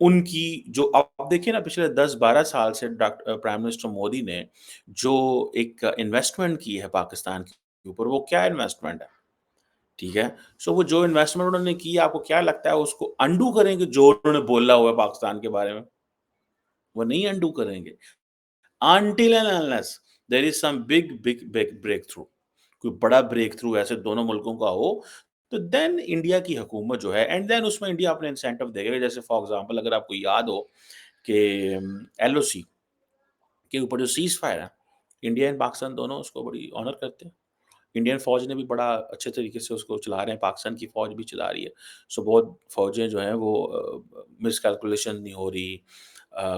ان کی جو آپ دیکھیے نا پچھلے 10-12 سال سے پرائم منسٹر مودی نے جو ایک انویسٹمنٹ کی ہے پاکستان کے اوپر، وہ کیا انویسٹمنٹ ہے؟ ٹھیک ہے؟ سو وہ جو انویسٹمنٹ انہوں نے کی، آپ کو کیا لگتا ہے اس کو انڈو کریں گے جو انہوں نے بولا ہوا ہے پاکستان کے بارے میں؟ وہ نہیں انڈو کریں گے۔ until and unless there is some big breakthrough، کوئی بڑا بریک تھرو ایسے دونوں ملکوں کا ہو، تو دین انڈیا کی حکومت جو ہے اینڈ دین اس میں انڈیا اپنے انسینٹو دے گا۔ جیسے فار ایگزامپل اگر آپ کو یاد ہو کہ ایل او سی کے اوپر جو سیز فائر ہے، انڈیا اینڈ پاکستان دونوں اس کو بڑی آنر کرتے ہیں۔ انڈین فوج نے بھی بڑا اچھے طریقے سے اس کو چلا رہے ہیں، پاکستان کی فوج بھی چلا رہی ہے۔ سو بہت فوجیں جو ہیں وہ مس کیلکولیشن نہیں ہو رہی،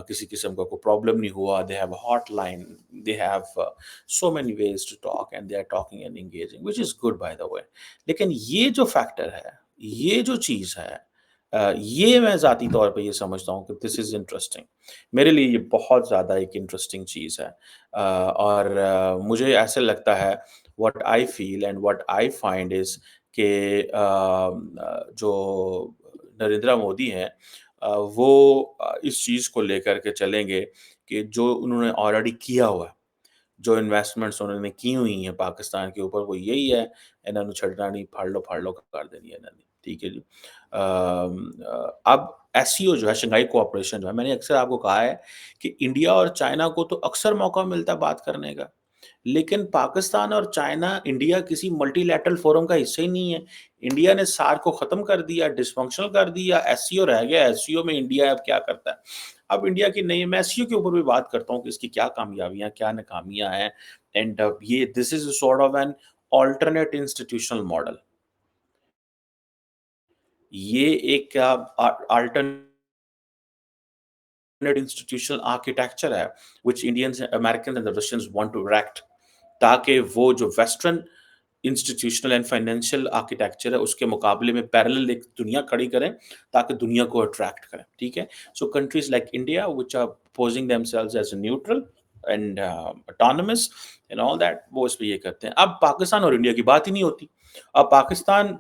کسی قسم کا کوئی پرابلم نہیں ہوا۔ They have hot line, they have so many ways to talk and they are talking and engaging which is good by the way. لیکن یہ جو فیکٹر ہے، یہ جو چیز ہے، یہ میں ذاتی طور پہ یہ سمجھتا ہوں کہ دس از انٹرسٹنگ، میرے لیے یہ بہت زیادہ ایک انٹرسٹنگ چیز ہے۔ اور مجھے ایسے لگتا ہے what I feel and what I find is کہ جو نریندر مودی ہیں وہ اس چیز کو لے کر کے چلیں گے کہ جو انہوں نے آلریڈی کیا ہوا ہے، جو انویسٹمنٹس انہوں نے کی ہوئی ہیں پاکستان کے اوپر، وہ یہی ہے انہوں نے چھڑنا نہیں، پھاڑ لو کر دینی ہے انہوں نے، ٹھیک ہے جی۔ اب ایس سی او جو ہے، شنگھائی کوآپریشن جو ہے، میں نے اکثر آپ کو کہا ہے کہ انڈیا اور چائنا کو تو اکثر موقع ملتا ہے بات کرنے کا، لیکن پاکستان اور چائنا، انڈیا کسی ملٹی لیٹرل فورم کا حصہ ہی نہیں ہے۔ انڈیا نے سارک کو ختم کر دیا، ڈس فنکشنل کر دیا، ایس سی او رہ گیا، ایس سی او میں انڈیا اب کیا کرتا ہے؟ اب انڈیا کی نئی، میں ایس سی او کے اوپر بھی بات کرتا ہوں کہ اس کی کیا کامیابیاں، کیا ناکامیاں ہیں، اینڈ یہ this is sort of an alternate institutional model. یہ ایک alternate institutional architecture ہے which Indians, Americans and the Russians want to erect، تاکہ وہ جو western institutional and financial architecture ہے اس کے مقابلے میں پیرلل ایک دنیا کھڑی کریں تاکہ دنیا کو اٹریکٹ کریں، ٹھیک ہے۔ So countries like India which are posing themselves as a neutral and autonomous and all that، وہ اس پہ یہ کرتے ہیں۔ اب پاکستان اور انڈیا کی بات ہی نہیں ہوتی۔ اب پاکستان،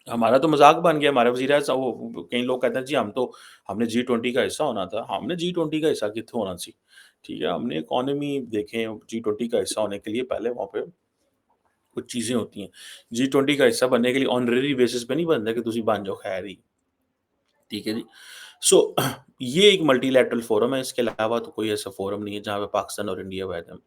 ہمارا تو مذاق بن گیا، ہمارے وزیر اعظم، وہ کئی لوگ کہتے ہیں جی ہم نے G20 کا حصہ ہونا تھا۔ ہم نے G20 کا حصہ کتنے ہونا سی، ٹھیک ہے، ہم نے اکانومی دیکھیں، G20 کا حصہ ہونے کے لیے پہلے وہاں پہ کچھ چیزیں ہوتی ہیں۔ G20 کا حصہ بننے کے لیے آنریری بیسس پہ نہیں بنتا کہ تسی بن جاؤ خیر ہی، ٹھیک ہے جی۔ سو یہ ایک ملٹی لیٹرل فورم ہے، اس کے علاوہ تو کوئی ایسا فورم نہیں ہے جہاں پہ پاکستان اور انڈیا بیٹھے ہیں۔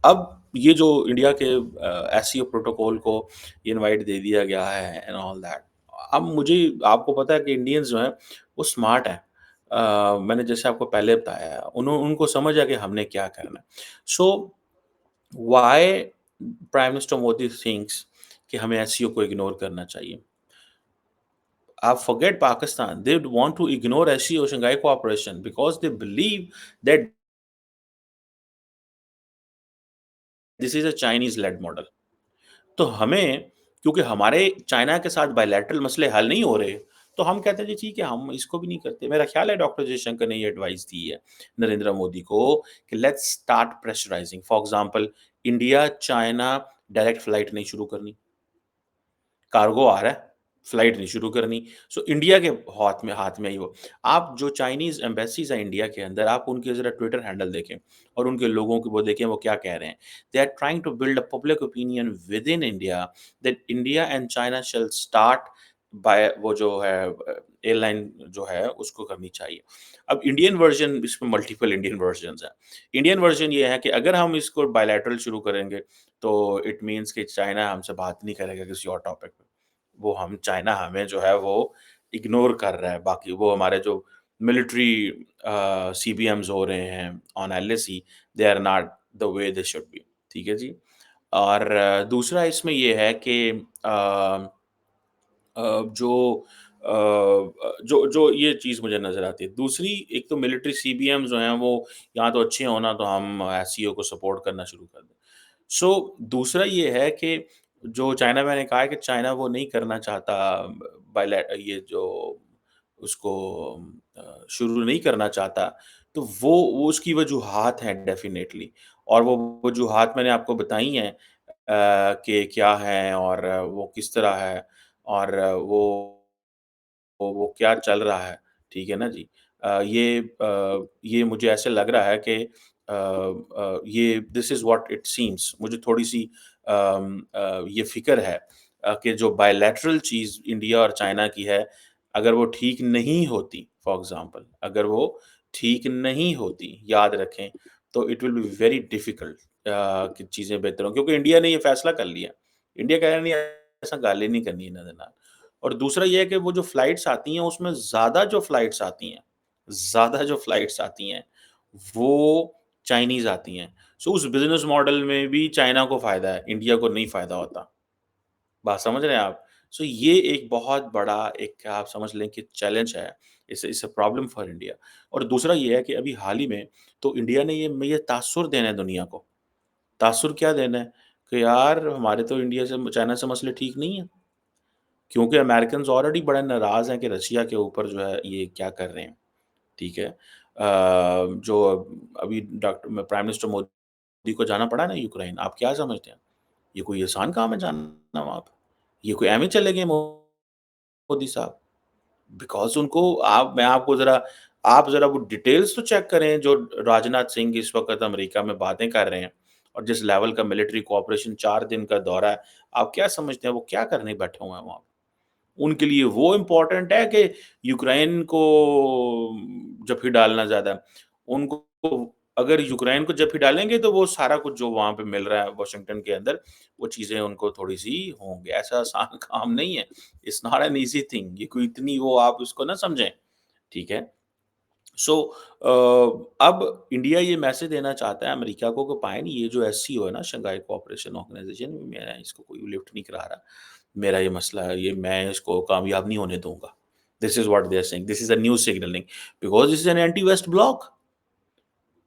اب یہ جو انڈیا کے ایس سی او پروٹوکول کو یہ انوائٹ دے دیا گیا ہے اینڈ آل دیٹ، اب مجھے، آپ کو پتا ہے کہ انڈینز جو ہیں وہ اسمارٹ ہیں۔ میں نے جیسے آپ کو پہلے بتایا ہے، ان کو سمجھ ہے کہ ہم نے کیا کرنا ہے۔ So why prime minister Modi thinks کہ ہمیں ایس سی او کو اگنور کرنا چاہیے؟ آپ forget Pakistan, they want to ignore SCO, Shanghai Cooperation, because they believe that this is a Chinese led model۔ تو ہمیں، کیونکہ ہمارے چائنا کے ساتھ بائیلیٹرل مسئلے حل نہیں ہو رہے، تو ہم کہتے ہیں جی ٹھیک ہے، ہم اس کو بھی نہیں کرتے۔ میرا خیال ہے ڈاکٹر جے شنکر نے یہ ایڈوائس دی ہے نریندر مودی کو کہ let's start pressurising. For example India China direct flight نہیں شروع کرنی، کارگو آ رہا ہے، فلائٹ نہیں شروع کرنی۔ سو انڈیا کے ہاتھ میں ہی وہ، آپ جو چائنیز ایمبیسیز ہیں انڈیا کے اندر، آپ ان کے ذرا ٹویٹر ہینڈل دیکھیں اور ان کے لوگوں کو وہ دیکھیں وہ کیا کہہ رہے ہیں۔ They are trying to build a public opinion within India that India and China shall start by, وہ جو ہے ایئر لائن جو ہے اس کو کرنی چاہیے۔ اب انڈین ورژن، اس میں ملٹیپل انڈین ورژنز ہیں۔ انڈین ورژن یہ ہے کہ اگر ہم اس کو بائیلیٹرل شروع کریں گے تو اٹ مینس کہ چائنا ہم سے بات نہیں کرے گا کسی اور ٹاپک پہ، وہ چائنا ہمیں جو ہے وہ اگنور کر رہا ہے۔ باقی وہ ہمارے جو ملٹری سی بی ایمز ہو رہے ہیں on L A C, they are not the way they should be, ٹھیک ہے جی۔ اور دوسرا اس میں یہ ہے کہ جو جو یہ چیز مجھے نظر آتی ہے، دوسری ایک تو ملٹری سی بی ایم جو ہیں وہ یہاں تو اچھے ہونا تو ہم ایس سی او کو سپورٹ کرنا شروع کر دیں۔ سو دوسرا یہ ہے کہ جو چائنا، میں نے کہا ہے کہ چائنا وہ نہیں کرنا چاہتا، یہ جو اس کو شروع نہیں کرنا چاہتا، تو وہ اس کی وجوہات ہیں ڈیفینیٹلی، اور وہ وجوہات میں نے آپ کو بتائی ہیں کہ کیا ہیں اور وہ کس طرح ہے، اور وہ وہ کیا چل رہا ہے، ٹھیک ہے نا جی؟ یہ مجھے ایسے لگ رہا ہے کہ یہ this is what it seems, مجھے تھوڑی-سی یہ فکر ہے کہ جو بائیلیٹرل چیز انڈیا اور چائنا کی ہے، اگر وہ ٹھیک نہیں ہوتی، فار ایگزامپل اگر وہ ٹھیک نہیں ہوتی، یاد رکھیں، تو it will be very difficult کہ چیزیں بہتر ہوں، کیونکہ انڈیا نے یہ فیصلہ کر لیا۔ انڈیا کہہ رہا نہیں ایسا گالیں نہیں کرنی انہوں نے نال۔ اور دوسرا یہ ہے کہ وہ جو فلائٹس آتی ہیں اس میں زیادہ جو فلائٹس آتی ہیں وہ چائنیز آتی ہیں۔ سو اس بزنس ماڈل میں بھی چائنا کو فائدہ ہے، انڈیا کو نہیں فائدہ ہوتا۔ بات سمجھ رہے ہیں آپ؟ سو یہ ایک بہت بڑا ایک آپ سمجھ لیں کہ چیلنج ہے، it's a problem for India. اور دوسرا یہ ہے کہ ابھی حال ہی میں تو انڈیا نے یہ تاثر دینا ہے دنیا کو۔ تاثر کیا دینا ہے؟ کہ یار ہمارے تو انڈیا سے چائنا سے مسئلے ٹھیک نہیں ہیں، کیونکہ امریکنز آلریڈی بڑے ناراض ہیں کہ رشیا کے اوپر جو ہے یہ کیا کر رہے ہیں، ٹھیک ہے؟ جو ابھی ڈاکٹر پرائم منسٹر مودی کو جانا پڑا نا یوکرائن، آپ کیا سمجھتے ہیں؟ یہ کوئی آسان کام ہے جانا وہاں پہ؟ یہ کوئی ایم ہی چلے گئے مودی صاحب؟ بیکاز ان کو آپ کو آپ ذرا وہ ڈیٹیلز تو چیک کریں جو راجناتھ سنگھ اس وقت امریکہ میں باتیں کر رہے ہیں اور جس لیول کا ملٹری کوآپریشن 4 دن کا دورہ ہے، آپ کیا سمجھتے ہیں وہ کیا کرنے بیٹھے ہوئے ہیں وہاں پہ؟ ان کے لیے وہ امپورٹنٹ ہے کہ یوکرائن کو جپھی ڈالنا زیادہ ان کو اگر یوکرائن کو جپھی ڈالیں گے تو وہ سارا کچھ جو وہاں پہ مل رہا ہے واشنگٹن کے اندر وہ چیزیں ان کو تھوڑی سی ہوں گے۔ ایسا آسان کام نہیں ہے، it's not an easy thing, یہ کوئی اتنی وہ آپ اس کو نہ سمجھیں، ٹھیک ہے؟ سو اب انڈیا یہ میسج دینا چاہتا ہے امریکہ کو کہ پائن یہ جو ایس سی او ہے نا شنگھائی کوآپریشن آرگنائزیشن میں اس کو کوئی لفٹ نہیں کرا رہا، میرا یہ مسئلہ ہے، یہ میں اس کو کامیاب نہیں ہونے دوں گا۔ This is what they are seeing, this is a new signalling because this is an anti west bloc.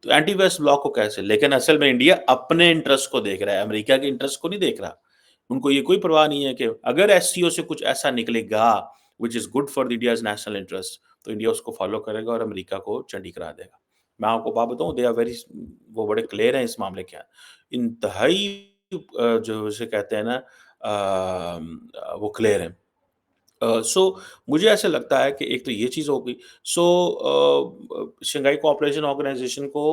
تو اینٹی ویسٹ بلاک کو کیسے؟ لیکن اصل میں انڈیا اپنے انٹرسٹ کو دیکھ رہا ہے، امریکہ کے انٹرسٹ کو نہیں دیکھ رہا۔ ان کو یہ کوئی پرواہ نہیں ہے کہ اگر ایس سی او سے کچھ ایسا نکلے گا which is good for India's national interest تو انڈیا اس کو فالو کرے گا اور امریکہ کو چنڈی کرا دے گا۔ میں آپ کو بات بتاؤں دے آر ویری وہ بڑے کلیئر ہیں اس معاملے کے، انتہائی جو اسے کہتے ہیں نا وہ کلیئر ہیں۔ سو مجھے ایسا لگتا ہے کہ ایک تو یہ چیز ہو گئی۔ سو شنگھائی کوآپریشن آرگنائزیشن کو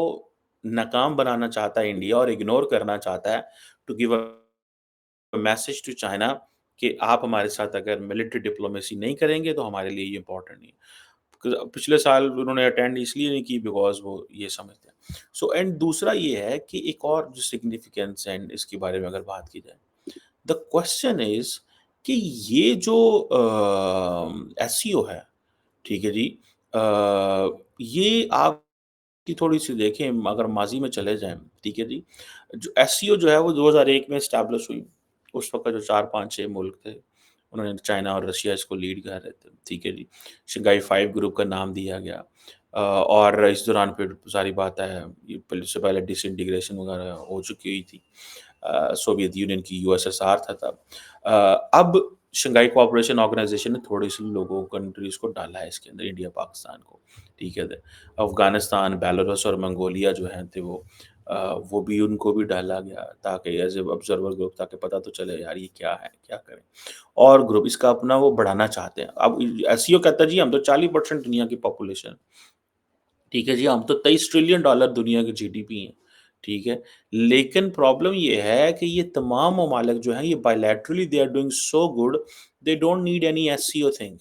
ناکام بنانا چاہتا ہے انڈیا اور اگنور کرنا چاہتا ہے to give a message to China کہ آپ ہمارے ساتھ اگر ملٹری ڈپلومیسی نہیں کریں گے تو ہمارے لیے یہ امپورٹنٹ نہیں ہے۔ پچھلے سال انہوں نے اٹینڈ اس لیے نہیں کی بیکاز وہ یہ سمجھتے ہیں۔ سو اینڈ دوسرا یہ ہے کہ ایک اور جو سگنیفیکینس ہے اس کے بارے میں اگر بات کی جائے، دا کوشچن از کہ یہ جو ایس سی او ہے، ٹھیک ہے جی، یہ آپ کی تھوڑی سی دیکھیں اگر ماضی میں چلے جائیں، ٹھیک ہے جی، جو ایس سی او جو ہے وہ 2001 میں اسٹیبلش ہوئی، اس وقت جو 4 5 6 ملک تھے انہوں نے چائنا اور رشیا اس کو لیڈ کر رہے تھے، ٹھیک ہے جی، شنگھائی 5 گروپ کا نام دیا گیا، اور اس دوران پھر ساری بات ہے اس سے پہلے ڈس انٹیگریشن وغیرہ ہو چکی ہوئی تھی، سوویت یونین کی یو ایس ایس آر تھا تب۔ اب شنگھائی کوآپریشن آرگنائزیشن نے تھوڑے سے لوگوں کنٹریز کو ڈالا ہے اس کے اندر، انڈیا پاکستان کو، ٹھیک ہے، افغانستان بیلاروس اور منگولیا جو ہیں تھے وہ بھی ان کو بھی ڈالا گیا تاکہ ایز اے آبزرور گروپ تاکہ پتہ تو چلے یار یہ کیا ہے کیا کریں، اور گروپ اس کا اپنا وہ بڑھانا چاہتے ہیں۔ اب ایس سی او کہتا ہے جی ہم تو 40% دنیا کی پاپولیشن، ٹھیک ہے جی، ہم تو 23 ٹریلین ڈالر دنیا کی جی ڈی پی ہیں، ٹھیک ہے، لیکن پرابلم یہ ہے کہ یہ تمام ممالک جو ہیں یہ bilaterally they are doing so good, they don't need any S C O thing,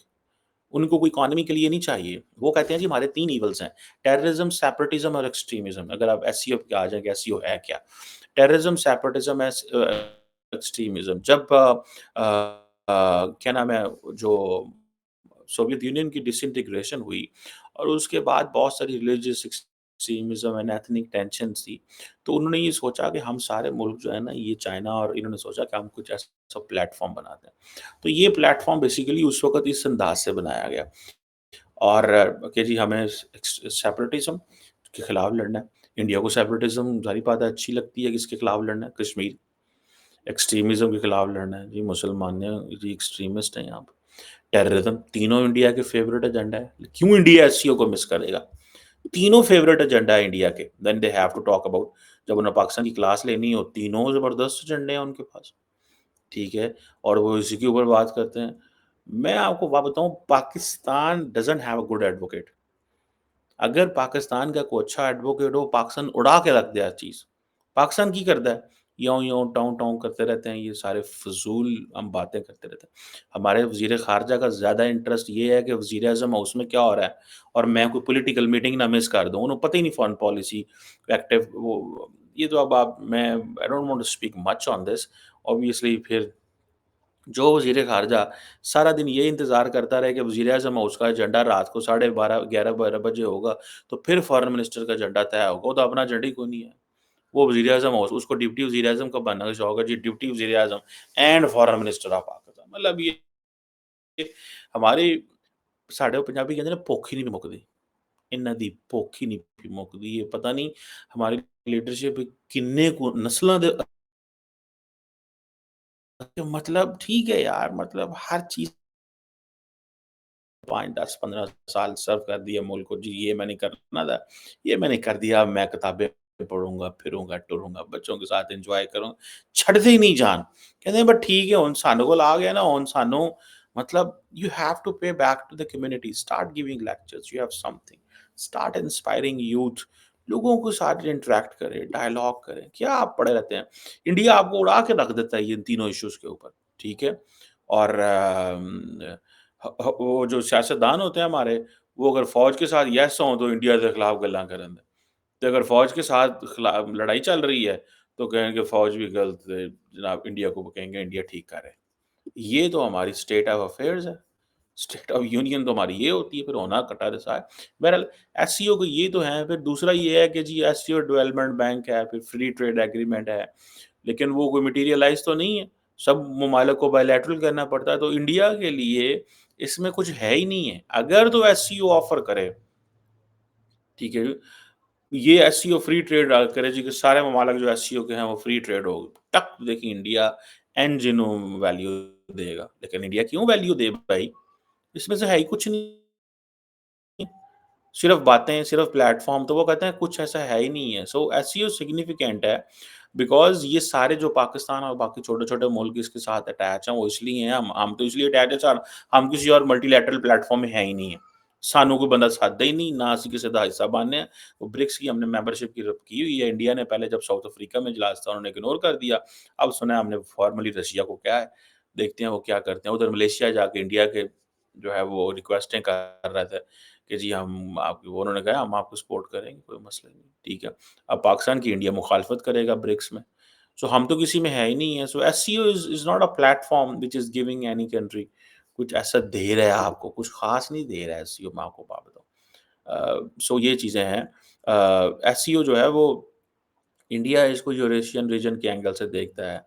ان کو کوئی اکانومی کے لیے نہیں چاہیے۔ وہ کہتے ہیں جی ہمارے 3 ایونلز ہیں، ٹیررزم، سیپریٹزم اور ایکسٹریمزم۔ اگر آپ ایس سی او پہ آ جائیں کہ ایس سی او ہے کیا، ٹیررزم، سیپریٹزم، ایکسٹریمزم، جب کیا نام ہے جو سوویت یونین کی ڈس انٹیگریشن ہوئی اور اس کے بعد بہت ساری religious extremism and ethnic tensions تھی، تو انہوں نے یہ سوچا کہ ہم سارے ملک جو ہے نا یہ چائنا اور انہوں نے سوچا کہ ہم کچھ ایسا پلیٹ فارم بناتے ہیں۔ تو یہ پلیٹ فارم بیسیکلی اس وقت اس انداز سے بنایا گیا اور کہ جی ہمیں سیپریٹزم کے خلاف لڑنا ہے، انڈیا کو سیپریٹزم ظاہری بات ہے اچھی لگتی ہے کہ اس کے خلاف لڑنا ہے، کشمیر، ایکسٹریمزم کے خلاف لڑنا ہے، جی مسلمان ہیں جی ایکسٹریمسٹ ہیں یہاں پہ، ٹیررزم، تینوں انڈیا کے فیوریٹ ایجنڈا ہے۔ کیوں انڈیا ایس سی او کو مس کرے گا؟ تینوں فیوریٹ ایجنڈا ہے انڈیا کے، then they have to talk about, جب انہیں پاکستان کی کلاس لینی ہو تینوں زبردست ایجنڈے ہیں ان کے پاس، ٹھیک ہے، اور وہ اسی کے اوپر بات کرتے ہیں۔ میں آپ کو بات بتاؤں Pakistan doesn't have a good advocate. اگر پاکستان کا کوئی اچھا ایڈوکیٹ ہو پاکستان اڑا کے رکھ دے ہر چیز. پاکستان کی کرتا ہے یوں یوں ٹاؤں ٹاؤں کرتے رہتے ہیں یہ سارے فضول ہم باتیں کرتے رہتے ہیں. ہمارے وزیر خارجہ کا زیادہ انٹرسٹ یہ ہے کہ وزیر اعظم ہاؤس میں کیا ہو رہا ہے اور میں کوئی پولیٹیکل میٹنگ نہ مس کر دوں. انہیں پتہ ہی نہیں فارن پالیسی ایکٹیو وہ یہ تو اب آپ میں I don't want to speak much on this obviously. پھر جو وزیر خارجہ سارا دن یہ انتظار کرتا رہے کہ وزیر اعظم ہاؤس کا ایجنڈا رات کو 12:30 11 بجے ہوگا تو پھر فارن منسٹر کا ایجنڈا طے ہوگا. وہ تو اپنا ایجنڈا ہی کوئی نہیں ہے. وہ وزیر اعظم ہاؤس اس کو ڈپٹی وزیر اعظم کا بننا کا شوق ہے جی ڈپٹی وزیر اعظم and foreign minister of Pakistan. مطلب یہ ہماری ساڈے پنجابی کہتے ہیں نا بھوک ہی نہیں مکدی. انہاں دی بھوک ہی نہیں مکدی. یہ پتہ نہیں ہماری لیڈرشپ کنے کو نسلاں دے مطلب ٹھیک ہے یار مطلب ہر چیز 5 10 15 سال سرو کر دیا ملک کو. جی یہ میں نے کرنا تھا یہ میں نے کر دیا. میں کتابیں پڑھوں گا پھروں گا ٹروں گا بچوں کے ساتھ انجوائے کروں. چھڑتے ہی نہیں جان. کہتے ہیں بٹ ٹھیک ہے ہن سانوں کول آ گیا نا ہن سانوں مطلب you have to pay back to the community. Start giving lectures. You have something. Start inspiring youth. لوگوں کو ساتھ انٹریکٹ کرے ڈائلاگ کریں. کیا آپ پڑے رہتے ہیں. انڈیا آپ کو اڑا کے رکھ دیتا ہے یہ ان تینوں ایشوز کے اوپر. ٹھیک ہے. اور وہ جو سیاستدان ہوتے ہیں ہمارے وہ اگر فوج کے ساتھ یس ہوں تو انڈیا کے خلاف گلاں کریں گے. تو اگر فوج کے ساتھ لڑائی چل رہی ہے تو کہیں گے فوج بھی غلط ہے جناب. انڈیا کو کہیں گے انڈیا ٹھیک کر رہے. یہ تو ہماری اسٹیٹ آف افیئرز ہے. اسٹیٹ آف یونین تو ہماری یہ ہوتی ہے. پھر ہونا کٹا رسا ہے. بہرحال ایس سی او کو یہ تو ہے. پھر دوسرا یہ ہے کہ جی ایس سی او ڈیولپمنٹ بینک ہے پھر فری ٹریڈ ایگریمنٹ ہے لیکن وہ کوئی مٹیریلائز تو نہیں ہے. سب ممالک کو بائیلیٹرل کرنا پڑتا ہے. تو انڈیا کے لیے اس میں کچھ ہے ہی نہیں ہے. اگر تو ایس سی او آفر کرے ٹھیک ہے یہ ایس سی او فری ٹریڈ کرے جی کہ سارے ممالک جو ایس سی او کے ہیں وہ فری ٹریڈ ہو تک دیکھیں انڈیا انجن ویلیو دے گا. لیکن انڈیا کیوں ویلیو دے بھائی. اس میں سے ہے ہی کچھ نہیں. صرف باتیں صرف پلیٹ فارم. تو وہ کہتے ہیں کچھ ایسا ہے ہی نہیں ہے. سو ایس سی او سگنیفیکینٹ ہے بیکاز یہ سارے جو پاکستان اور باقی چھوٹے چھوٹے ملک اس کے ساتھ اٹیچ ہیں وہ اس لیے ہیں. ہم تو اس لیے اٹیچ ہیں سر ہم کسی اور ملٹی لیٹرل پلیٹ فارم میں ہے ہی نہیں ہے. سانوں کوئی بندہ ساتھ ہی نہیں نہ اسی کسی کا حصہ باننے ہیں. وہ برکس کی ہم نے ممبرشپ کی ہوئی ہے. انڈیا نے پہلے جب ساؤتھ افریقہ میں اجلاس تھا انہوں نے اگنور کر دیا. اب سنا ہے ہم نے فارملی رشیا کو کیا ہے دیکھتے ہیں وہ کیا کرتے ہیں. ادھر ملیشیا جا کے انڈیا کے جو ہے وہ ریکویسٹیں کر رہے تھے کہ جی ہم آپ انہوں نے کہا ہم آپ کو سپورٹ کریں گے کوئی مسئلہ نہیں. ٹھیک ہے. اب پاکستان کی انڈیا مخالفت کرے گا برکس میں. سو ہم تو کسی میں ہے ہی نہیں ہے. So S C O is not a platform which is giving any country کچھ ایسا دے رہا ہے آپ کو. کچھ خاص نہیں دے رہا ہے ایس سی او. میں آپ کو بات بتاؤں سو یہ چیزیں ہیں. ایس سی او جو ہے وہ انڈیا اس کو یوریشین ریجن کے اینگل سے دیکھتا ہے.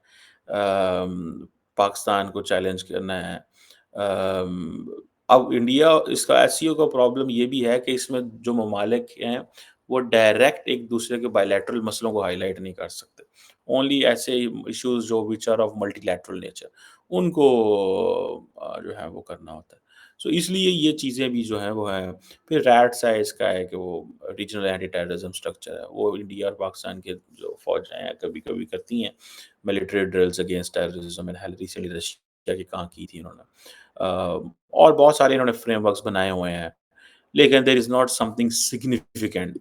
پاکستان کو چیلنج کرنا ہے. اب انڈیا اس کا ایس سی او کا پرابلم یہ بھی ہے کہ اس میں جو ممالک ہیں وہ ڈائریکٹ ایک دوسرے کے بائیلیٹرل مسئلوں کو ہائی لائٹ نہیں کر سکتے. اونلی ایسے ایشوز جو which are of multilateral nature ان کو جو ہے وہ کرنا ہوتا ہے. سو اس لیے یہ چیزیں بھی جو ہیں وہ ہیں. پھر ریٹ سائز کا ہے کہ وہ ریجنل اینٹی ٹیررزم اسٹرکچر ہے. وہ انڈیا اور پاکستان کے جو فوج ہیں کبھی کبھی کرتی ہیں military drills against terrorism. Recently Russia کی کہاں کی تھی انہوں نے اور بہت سارے انہوں نے فریم ورکس بنائے ہوئے ہیں لیکن there is not something significant.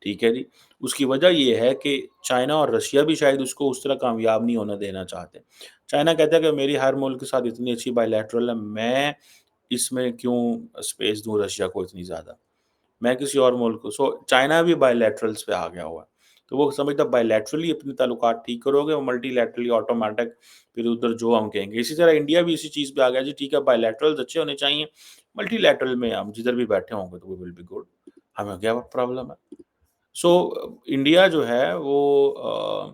ٹھیک ہے جی. اس کی وجہ یہ ہے کہ چائنا اور رشیا بھی شاید اس کو اس طرح کامیاب نہیں ہونا دینا چاہتے. چائنا کہتا ہے کہ میری ہر ملک کے ساتھ اتنی اچھی بائیلیٹرل ہے میں اس میں کیوں اسپیس دوں رشیا کو اتنی زیادہ. میں کسی اور ملک کو سو چائنا بھی بائی لیٹرلس پہ آ گیا ہوا ہے. تو وہ سمجھتا بائی لیٹرلی اپنے تعلقات ٹھیک کرو گے وہ ملٹی لیٹرلی آٹومیٹک پھر ادھر جو ہم کہیں گے. اسی طرح انڈیا بھی اسی چیز پہ آ گیا جی ٹھیک ہے بائی لیٹرلز اچھے ہونے چاہیے ملٹی لیٹرل میں ہم جدھر بھی بیٹھے ہوں گے تو وہ ول بی گڈ. ہمیں کیا پرابلم ہے. سو انڈیا جو ہے وہ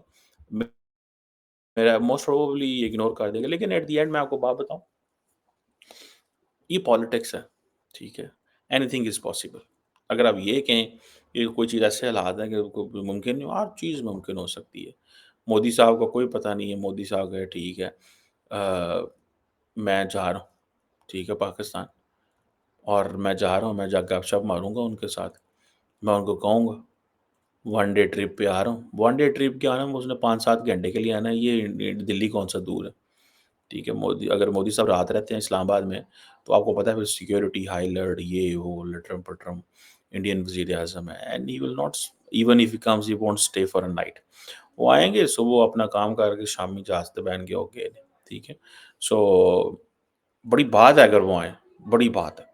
میرا موسٹ پروبلی اگنور کر دے گا. لیکن ایٹ دی اینڈ میں آپ کو بات بتاؤں یہ پالیٹکس ہے. ٹھیک ہے. Any thing is possible. اگر آپ یہ کہیں کہ کوئی چیز ایسے حالات ہیں کہ ممکن نہیں ہر چیز ممکن ہو سکتی ہے. مودی صاحب کا کوئی پتہ نہیں ہے. مودی صاحب گئے ٹھیک ہے میں جا رہا ہوں ٹھیک ہے پاکستان اور میں جا رہا ہوں میں جا گپ شپ ماروں گا ان کے ساتھ. میں ان کو کہوں گا ون ڈے ٹرپ پہ آ رہا ہوں. ون ڈے ٹرپ کے آنا ہے اس نے 5 7 گھنٹے کے لیے آنا ہے. یہ دلی کون سا دور ہے. ٹھیک ہے، اگر مودی صاحب رات رہتے ہیں اسلام آباد میں تو آپ کو پتہ ہے پھر سیکیورٹی ہائی الرٹ، یہ وہ لٹرم پٹرم، انڈین وزیر اعظم ہے، and he will not, even if he comes he won't stay for a night. وہ آئیں گے صبح اپنا کام کر کے شامی جہاز پہ بہن کے ہو گئے. ٹھیک ہے، سو بڑی بات ہے اگر وہ آئیں، بڑی بات ہے.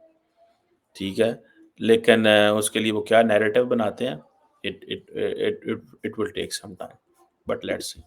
ٹھیک ہے، لیکن اس کے لیے وہ کیا نیریٹو بناتے ہیں، it will take some time, but let's see.